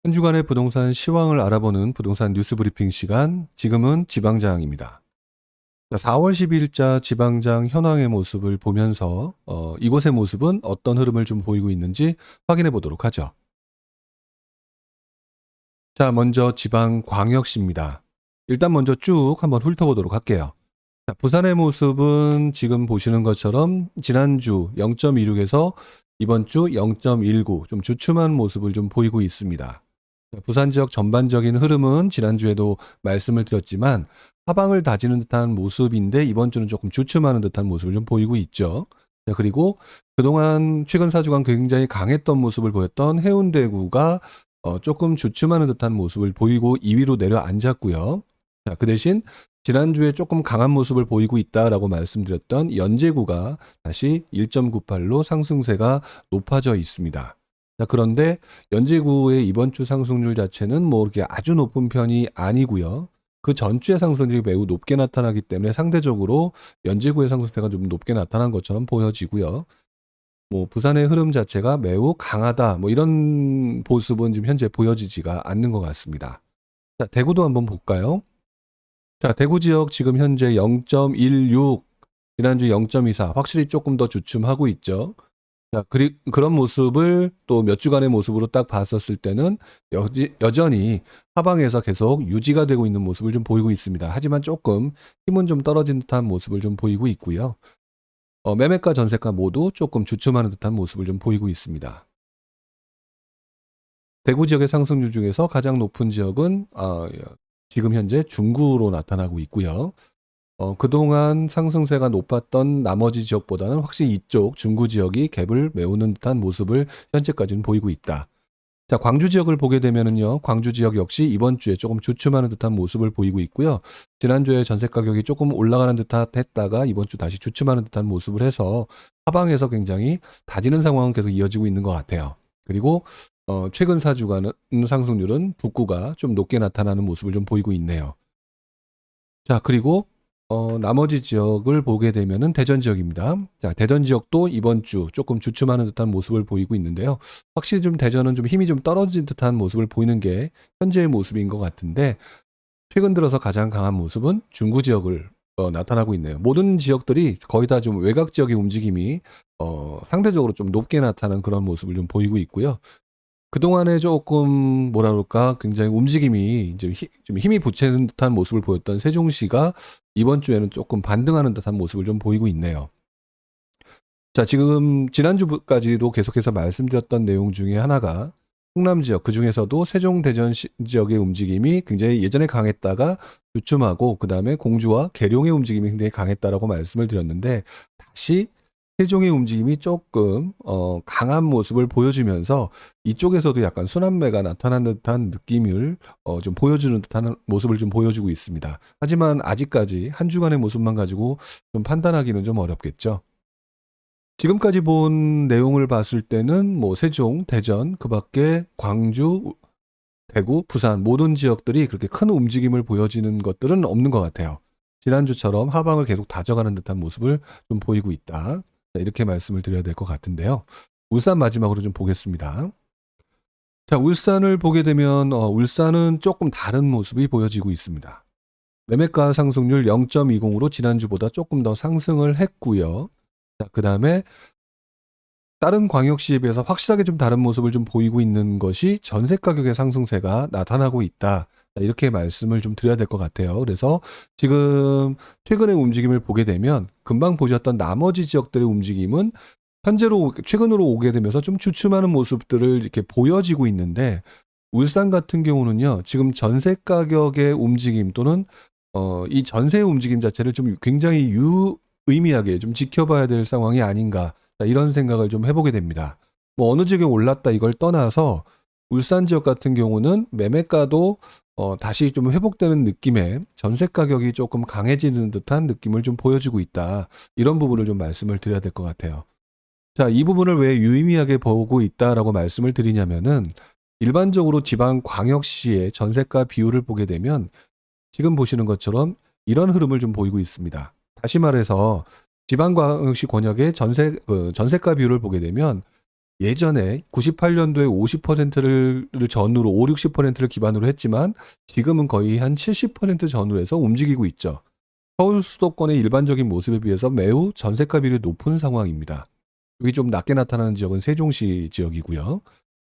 한 주간의 부동산 시황을 알아보는 부동산 뉴스 브리핑 시간, 지금은 지방장입니다. 4월 12일자 지방장 현황의 모습을 보면서 이곳의 모습은 어떤 흐름을 좀 보이고 있는지 확인해 보도록 하죠. 자, 먼저 지방광역시입니다. 일단 먼저 쭉 한번 훑어보도록 할게요. 자, 부산의 모습은 지금 보시는 것처럼 지난주 0.26에서 이번 주 0.19, 좀 주춤한 모습을 좀 보이고 있습니다. 부산 지역 전반적인 흐름은 지난주에도 말씀을 드렸지만 하방을 다지는 듯한 모습인데 이번 주는 조금 주춤하는 듯한 모습을 좀 보이고 있죠. 자, 그리고 그동안 최근 4주간 굉장히 강했던 모습을 보였던 해운대구가 조금 주춤하는 듯한 모습을 보이고 2위로 내려앉았고요. 자, 그 대신 지난주에 조금 강한 모습을 보이고 있다라고 말씀드렸던 연제구가 다시 1.98로 상승세가 높아져 있습니다. 자, 그런데 연제구의 이번 주 상승률 자체는 뭐 이렇게 아주 높은 편이 아니고요. 그 전주의 상승률이 매우 높게 나타나기 때문에 상대적으로 연제구의 상승세가 좀 높게 나타난 것처럼 보여지고요. 뭐 부산의 흐름 자체가 매우 강하다, 뭐 이런 모습은 지금 현재 보여지지가 않는 것 같습니다. 자, 대구도 한번 볼까요? 자, 대구 지역 지금 현재 0.16, 지난주 0.24, 확실히 조금 더 주춤하고 있죠. 자, 그런 모습을 또 몇 주간의 모습으로 딱 봤었을 때는 여전히 하방에서 계속 유지가 되고 있는 모습을 좀 보이고 있습니다. 하지만 조금 힘은 좀 떨어진 듯한 모습을 좀 보이고 있고요. 매매가 전세가 모두 조금 주춤하는 듯한 모습을 좀 보이고 있습니다. 대구 지역의 상승률 중에서 가장 높은 지역은 지금 현재 중구로 나타나고 있고요. 그동안 상승세가 높았던 나머지 지역보다는 확실히 이쪽 중구 지역이 갭을 메우는 듯한 모습을 현재까지는 보이고 있다. 자, 광주 지역을 보게 되면은요, 광주 지역 역시 이번 주에 조금 주춤하는 듯한 모습을 보이고 있고요. 지난주에 전세 가격이 조금 올라가는 듯 했다가 이번 주 다시 주춤하는 듯한 모습을 해서 하방에서 굉장히 다지는 상황은 계속 이어지고 있는 것 같아요. 그리고 최근 4주간 상승률은 북구가 좀 높게 나타나는 모습을 좀 보이고 있네요. 자, 그리고 나머지 지역을 보게 되면은 대전 지역입니다. 자, 대전 지역도 이번 주 조금 주춤하는 듯한 모습을 보이고 있는데요. 확실히 좀 대전은 좀 힘이 좀 떨어진 듯한 모습을 보이는 게 현재의 모습인 것 같은데, 최근 들어서 가장 강한 모습은 중구 지역을 나타나고 있네요. 모든 지역들이 거의 다 좀 외곽 지역의 움직임이 상대적으로 좀 높게 나타나는 그런 모습을 좀 보이고 있고요. 그동안에 조금 뭐라 그럴까 굉장히 움직임이 이제 좀 힘이 붙이는 듯한 모습을 보였던 세종시가 이번 주에는 조금 반등하는 듯한 모습을 좀 보이고 있네요. 자, 지금 지난주까지도 계속해서 말씀드렸던 내용 중에 하나가 충남 지역, 그 중에서도 세종 대전 지역의 움직임이 굉장히 예전에 강했다가 주춤하고 그 다음에 공주와 계룡의 움직임이 굉장히 강했다라고 말씀을 드렸는데, 다시 세종의 움직임이 조금 강한 모습을 보여주면서 이쪽에서도 약간 순환매가 나타나는 듯한 느낌을 좀 보여주는 듯한 모습을 좀 보여주고 있습니다. 하지만 아직까지 한 주간의 모습만 가지고 좀 판단하기는 좀 어렵겠죠. 지금까지 본 내용을 봤을 때는 뭐 세종, 대전, 그 밖에 광주, 대구, 부산 모든 지역들이 그렇게 큰 움직임을 보여지는 것들은 없는 것 같아요. 지난주처럼 하방을 계속 다져가는 듯한 모습을 좀 보이고 있다. 이렇게 말씀을 드려야 될 것 같은데요. 울산 마지막으로 좀 보겠습니다. 자, 울산을 보게 되면 울산은 조금 다른 모습이 보여지고 있습니다. 매매가 상승률 0.20으로 지난주보다 조금 더 상승을 했고요. 자, 그 다음에 다른 광역시에 비해서 확실하게 좀 다른 모습을 좀 보이고 있는 것이 전세 가격의 상승세가 나타나고 있다. 이렇게 말씀을 좀 드려야 될 것 같아요. 그래서 지금 최근의 움직임을 보게 되면 금방 보셨던 나머지 지역들의 움직임은 현재로 최근으로 오게 되면서 좀 주춤하는 모습들을 이렇게 보여지고 있는데, 울산 같은 경우는요, 지금 전세 가격의 움직임 또는 이 전세의 움직임 자체를 좀 굉장히 유의미하게 좀 지켜봐야 될 상황이 아닌가, 이런 생각을 좀 해보게 됩니다. 뭐 어느 지역에 올랐다 이걸 떠나서 울산 지역 같은 경우는 매매가도 다시 좀 회복되는 느낌의 전세 가격이 조금 강해지는 듯한 느낌을 좀 보여주고 있다. 이런 부분을 좀 말씀을 드려야 될 것 같아요. 자, 이 부분을 왜 유의미하게 보고 있다라고 말씀을 드리냐면은, 일반적으로 지방 광역시의 전세가 비율을 보게 되면 지금 보시는 것처럼 이런 흐름을 좀 보이고 있습니다. 다시 말해서 지방광역시 권역의 전세가 비율을 보게 되면 예전에 98년도에 50%를 전후로 5, 60%를 기반으로 했지만 지금은 거의 한 70% 전후에서 움직이고 있죠. 서울 수도권의 일반적인 모습에 비해서 매우 전세가 비율이 높은 상황입니다. 여기 좀 낮게 나타나는 지역은 세종시 지역이고요.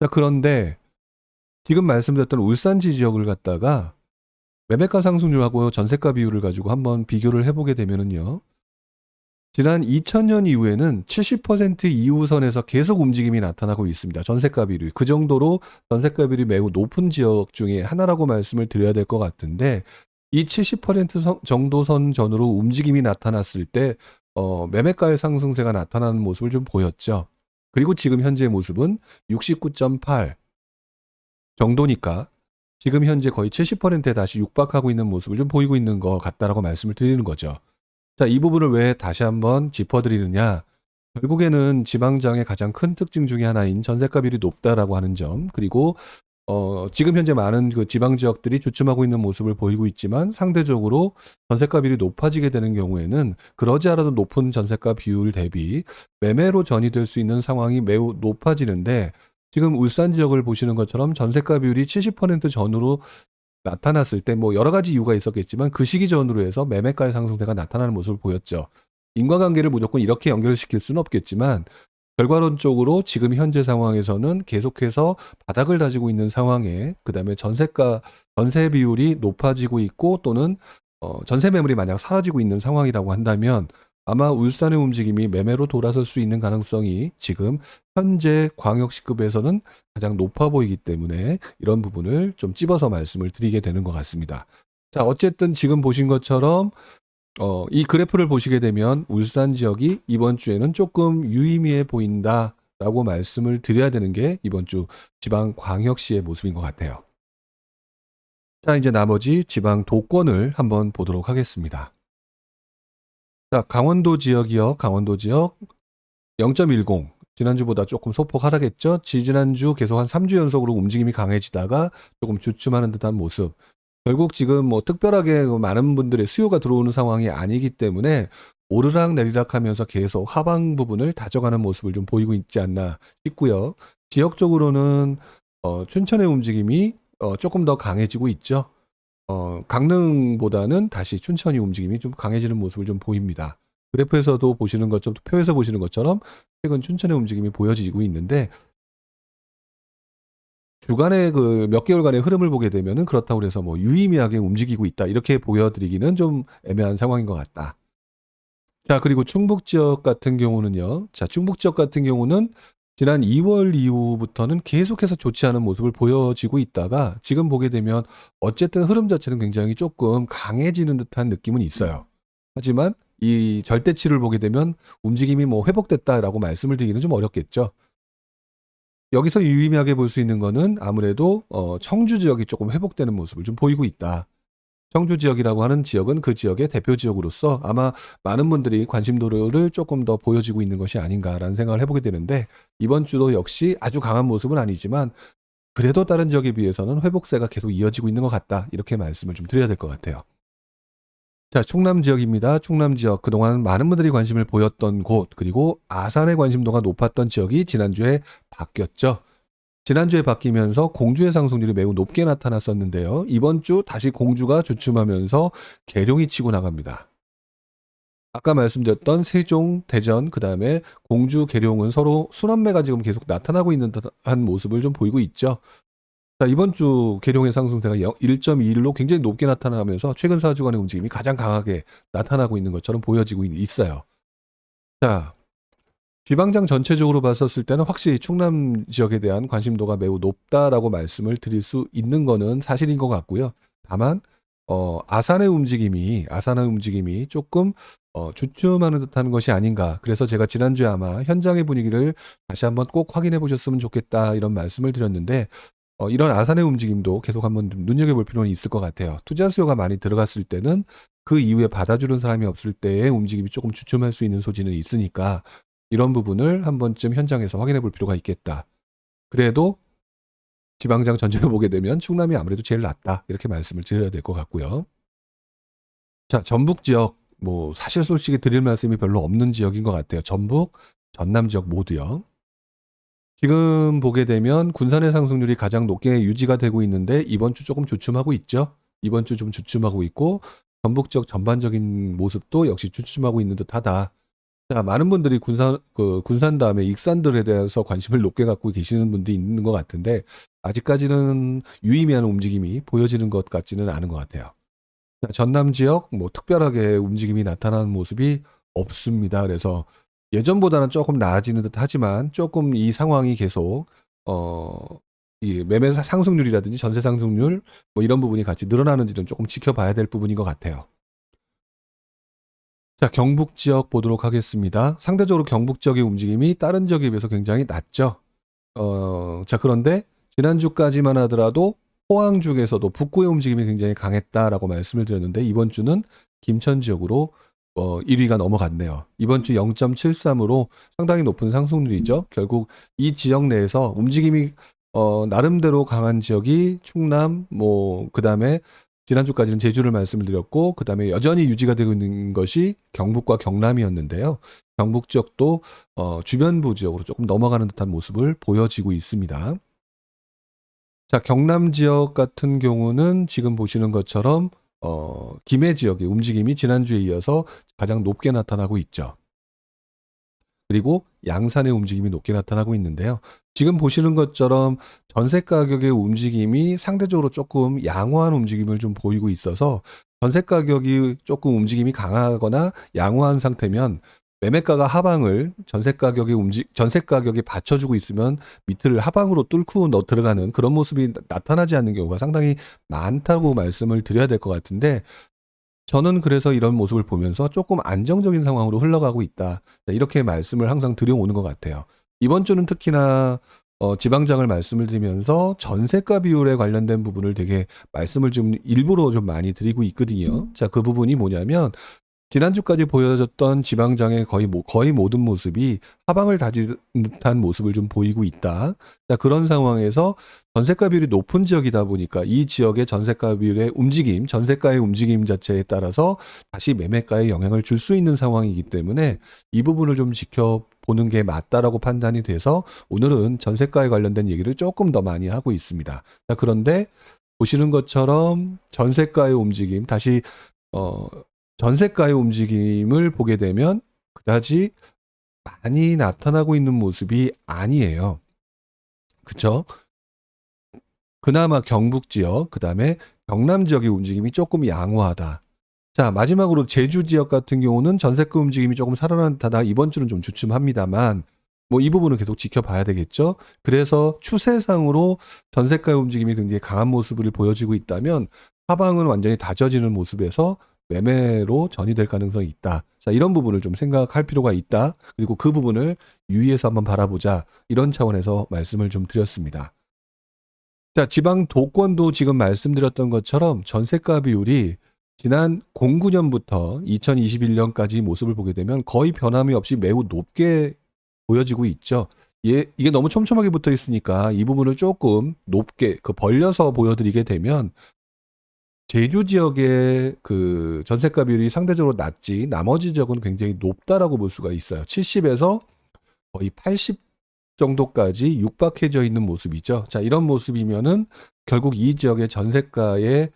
자, 그런데 지금 말씀드렸던 울산지 지역을 갖다가 매매가 상승률하고 전세가 비율을 가지고 한번 비교를 해보게 되면은요. 지난 2000년 이후에는 70% 이후선에서 계속 움직임이 나타나고 있습니다. 전세가 비율이. 그 정도로 전세가 비율이 매우 높은 지역 중에 하나라고 말씀을 드려야 될 것 같은데 이 70% 정도 선 전후로 움직임이 나타났을 때 매매가의 상승세가 나타나는 모습을 좀 보였죠. 그리고 지금 현재의 모습은 69.8 정도니까 지금 현재 거의 70%에 다시 육박하고 있는 모습을 좀 보이고 있는 것 같다라고 말씀을 드리는 거죠. 자, 이 부분을 왜 다시 한번 짚어드리느냐. 결국에는 지방장의 가장 큰 특징 중에 하나인 전세가 비율이 높다라고 하는 점, 그리고 지금 현재 많은 그 지방 지역들이 주춤하고 있는 모습을 보이고 있지만 상대적으로 전세가 비율이 높아지게 되는 경우에는 그러지 않아도 높은 전세가 비율 대비 매매로 전이될 수 있는 상황이 매우 높아지는데 지금 울산 지역을 보시는 것처럼 전세가 비율이 70% 전후로 나타났을 때 뭐 여러 가지 이유가 있었겠지만 그 시기 전후로 해서 매매가의 상승세가 나타나는 모습을 보였죠. 인과관계를 무조건 이렇게 연결시킬 수는 없겠지만 결과론적으로 지금 현재 상황에서는 계속해서 바닥을 다지고 있는 상황에 그다음에 전세 비율이 높아지고 있고 또는 전세 매물이 만약 사라지고 있는 상황이라고 한다면 아마 울산의 움직임이 매매로 돌아설 수 있는 가능성이 지금 현재 광역시급에서는 가장 높아 보이기 때문에 이런 부분을 좀 찝어서 말씀을 드리게 되는 것 같습니다. 자, 어쨌든 지금 보신 것처럼 이 그래프를 보시게 되면 울산 지역이 이번 주에는 조금 유의미해 보인다라고 말씀을 드려야 되는 게 이번 주 지방 광역시의 모습인 것 같아요. 자, 이제 나머지 지방 도권을 한번 보도록 하겠습니다. 자, 강원도 지역이요. 강원도 지역 0.10. 지난주보다 조금 소폭 하락했죠. 지난주 계속 한 3주 연속으로 움직임이 강해지다가 조금 주춤하는 듯한 모습. 결국 지금 뭐 특별하게 많은 분들의 수요가 들어오는 상황이 아니기 때문에 오르락 내리락 하면서 계속 하방 부분을 다져가는 모습을 좀 보이고 있지 않나 싶고요. 지역적으로는 춘천의 움직임이 조금 더 강해지고 있죠. 강릉보다는 다시 춘천이 움직임이 좀 강해지는 모습을 좀 보입니다. 그래프에서도 보시는 것처럼 표에서 보시는 것처럼 최근 춘천의 움직임이 보여지고 있는데 주간의 그 몇 개월간의 흐름을 보게 되면은 그렇다고 해서 뭐 유의미하게 움직이고 있다 이렇게 보여드리기는 좀 애매한 상황인 것 같다. 자, 그리고 충북 지역 같은 경우는요. 자, 충북 지역 같은 경우는 지난 2월 이후부터는 계속해서 좋지 않은 모습을 보여지고 있다가 지금 보게 되면 어쨌든 흐름 자체는 굉장히 조금 강해지는 듯한 느낌은 있어요. 하지만 이 절대치를 보게 되면 움직임이 뭐 회복됐다라고 말씀을 드리기는 좀 어렵겠죠. 여기서 유의미하게 볼 수 있는 거는 아무래도 청주 지역이 조금 회복되는 모습을 좀 보이고 있다. 청주 지역이라고 하는 지역은 그 지역의 대표 지역으로서 아마 많은 분들이 관심도를 조금 더 보여지고 있는 것이 아닌가라는 생각을 해보게 되는데 이번 주도 역시 아주 강한 모습은 아니지만 그래도 다른 지역에 비해서는 회복세가 계속 이어지고 있는 것 같다. 이렇게 말씀을 좀 드려야 될 것 같아요. 자, 충남 지역입니다. 충남 지역 그동안 많은 분들이 관심을 보였던 곳 그리고 아산의 관심도가 높았던 지역이 지난주에 바뀌었죠. 지난주에 바뀌면서 공주의 상승률이 매우 높게 나타났었는데요. 이번 주 다시 공주가 주춤하면서 계룡이 치고 나갑니다. 아까 말씀드렸던 세종, 대전, 그 다음에 공주, 계룡은 서로 순환매가 지금 계속 나타나고 있는 듯한 모습을 좀 보이고 있죠. 자, 이번 주 계룡의 상승세가 1.21로 굉장히 높게 나타나면서 최근 4주간의 움직임이 가장 강하게 나타나고 있는 것처럼 보여지고 있어요. 자, 지방장 전체적으로 봤었을 때는 확실히 충남 지역에 대한 관심도가 매우 높다라고 말씀을 드릴 수 있는 거는 사실인 것 같고요. 다만 아산의 움직임이 조금 주춤하는 듯한 것이 아닌가. 그래서 제가 지난주에 아마 현장의 분위기를 다시 한번 꼭 확인해 보셨으면 좋겠다 이런 말씀을 드렸는데 이런 아산의 움직임도 계속 한번 눈여겨볼 필요는 있을 것 같아요. 투자 수요가 많이 들어갔을 때는 그 이후에 받아주는 사람이 없을 때의 움직임이 조금 주춤할 수 있는 소지는 있으니까 이런 부분을 한 번쯤 현장에서 확인해 볼 필요가 있겠다. 그래도 지방장 전체를 보게 되면 충남이 아무래도 제일 낫다. 이렇게 말씀을 드려야 될 것 같고요. 자, 전북 지역 뭐 사실 솔직히 드릴 말씀이 별로 없는 지역인 것 같아요. 전북, 전남 지역 모두요. 지금 보게 되면 군산의 상승률이 가장 높게 유지가 되고 있는데 이번 주 조금 주춤하고 있죠. 이번 주 좀 주춤하고 있고 전북 지역 전반적인 모습도 역시 주춤하고 있는 듯하다. 자, 많은 분들이 군산 다음에 익산들에 대해서 관심을 높게 갖고 계시는 분들이 있는 것 같은데 아직까지는 유의미한 움직임이 보여지는 것 같지는 않은 것 같아요. 자, 전남 지역 뭐 특별하게 움직임이 나타나는 모습이 없습니다. 그래서 예전보다는 조금 나아지는 듯 하지만 조금 이 상황이 계속 이 매매 상승률이라든지 전세 상승률 뭐 이런 부분이 같이 늘어나는지는 조금 지켜봐야 될 부분인 것 같아요. 자, 경북 지역 보도록 하겠습니다. 상대적으로 경북 지역의 움직임이 다른 지역에 비해서 굉장히 낮죠. 자, 그런데 지난주까지만 하더라도 포항 쪽에서도 북구의 움직임이 굉장히 강했다라고 말씀을 드렸는데 이번 주는 김천 지역으로 1위가 넘어갔네요. 이번 주 0.73으로 상당히 높은 상승률이죠. 결국 이 지역 내에서 움직임이 나름대로 강한 지역이 충남, 뭐 그다음에 지난주까지는 제주를 말씀을 드렸고 그다음에 여전히 유지가 되고 있는 것이 경북과 경남이었는데요. 경북 지역도 주변부 지역으로 조금 넘어가는 듯한 모습을 보여지고 있습니다. 자, 경남 지역 같은 경우는 지금 보시는 것처럼 김해 지역의 움직임이 지난주에 이어서 가장 높게 나타나고 있죠. 그리고 양산의 움직임이 높게 나타나고 있는데요. 지금 보시는 것처럼 전세 가격의 움직임이 상대적으로 조금 양호한 움직임을 좀 보이고 있어서 전세 가격이 조금 움직임이 강하거나 양호한 상태면 매매가가 하방을 전세 가격에 받쳐주고 있으면 밑을 하방으로 뚫고 들어가는 그런 모습이 나타나지 않는 경우가 상당히 많다고 말씀을 드려야 될 것 같은데 저는 그래서 이런 모습을 보면서 조금 안정적인 상황으로 흘러가고 있다. 이렇게 말씀을 항상 드려오는 것 같아요. 이번 주는 특히나 지방장을 말씀을 드리면서 전세가 비율에 관련된 부분을 되게 말씀을 좀 일부러 좀 많이 드리고 있거든요. 자, 그 부분이 뭐냐면 지난주까지 보여줬던 지방장의 거의 모든 모습이 하방을 다진 듯한 모습을 좀 보이고 있다. 자, 그런 상황에서 전세가 비율이 높은 지역이다 보니까 이 지역의 전세가 비율의 움직임, 전세가의 움직임 자체에 따라서 다시 매매가에 영향을 줄 수 있는 상황이기 때문에 이 부분을 좀 지켜보는 게 맞다라고 판단이 돼서 오늘은 전세가에 관련된 얘기를 조금 더 많이 하고 있습니다. 자, 그런데 보시는 것처럼 전세가의 움직임, 다시 전세가의 움직임을 보게 되면 그다지 많이 나타나고 있는 모습이 아니에요. 그쵸? 그나마 경북 지역, 그 다음에 경남 지역의 움직임이 조금 양호하다. 자, 마지막으로 제주 지역 같은 경우는 전세가 움직임이 조금 살아난 듯하다. 이번 주는 좀 주춤합니다만 뭐 이 부분은 계속 지켜봐야 되겠죠. 그래서 추세상으로 전세가의 움직임이 굉장히 강한 모습을 보여지고 있다면 하방은 완전히 다져지는 모습에서 매매로 전이될 가능성이 있다. 자, 이런 부분을 좀 생각할 필요가 있다. 그리고 그 부분을 유의해서 한번 바라보자. 이런 차원에서 말씀을 좀 드렸습니다. 자, 지방 도권도 지금 말씀드렸던 것처럼 전세가 비율이 지난 09년부터 2021년까지 모습을 보게 되면 거의 변함이 없이 매우 높게 보여지고 있죠. 이게 너무 촘촘하게 붙어 있으니까 이 부분을 조금 높게 벌려서 보여드리게 되면 제주 지역의 그 전세가 비율이 상대적으로 낮지 나머지 지역은 굉장히 높다라고 볼 수가 있어요. 70에서 거의 80 정도까지 육박해져 있는 모습이죠. 자, 이런 모습이면은 결국 이 지역의 전세가의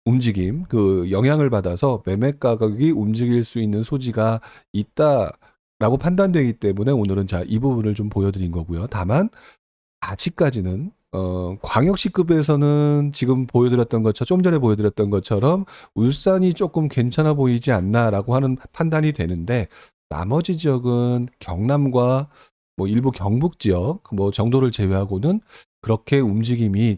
움직임, 그 영향을 받아서 매매 가격이 움직일 수 있는 소지가 있다라고 판단되기 때문에 오늘은 자, 이 부분을 좀 보여드린 거고요. 다만 아직까지는 광역시급에서는 지금 보여드렸던 것처럼 좀 전에 보여드렸던 것처럼 울산이 조금 괜찮아 보이지 않나라고 하는 판단이 되는데 나머지 지역은 경남과 뭐 일부 경북 지역 뭐 정도를 제외하고는 그렇게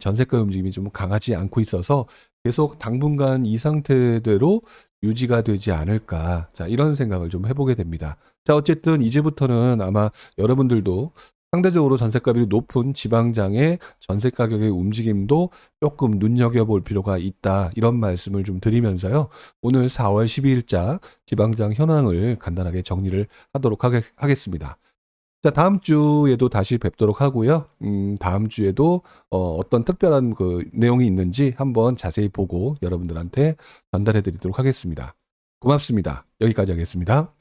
전세가 움직임이 좀 강하지 않고 있어서 계속 당분간 이 상태대로 유지가 되지 않을까. 자, 이런 생각을 좀 해보게 됩니다. 자, 어쨌든 이제부터는 아마 여러분들도 상대적으로 전세가율이 높은 지방장의 전세 가격의 움직임도 조금 눈여겨볼 필요가 있다. 이런 말씀을 좀 드리면서요. 오늘 4월 12일자 지방장 현황을 간단하게 정리를 하도록 하겠습니다. 자, 다음 주에도 다시 뵙도록 하고요. 다음 주에도 어떤 특별한 그 내용이 있는지 한번 자세히 보고 여러분들한테 전달해 드리도록 하겠습니다. 고맙습니다. 여기까지 하겠습니다.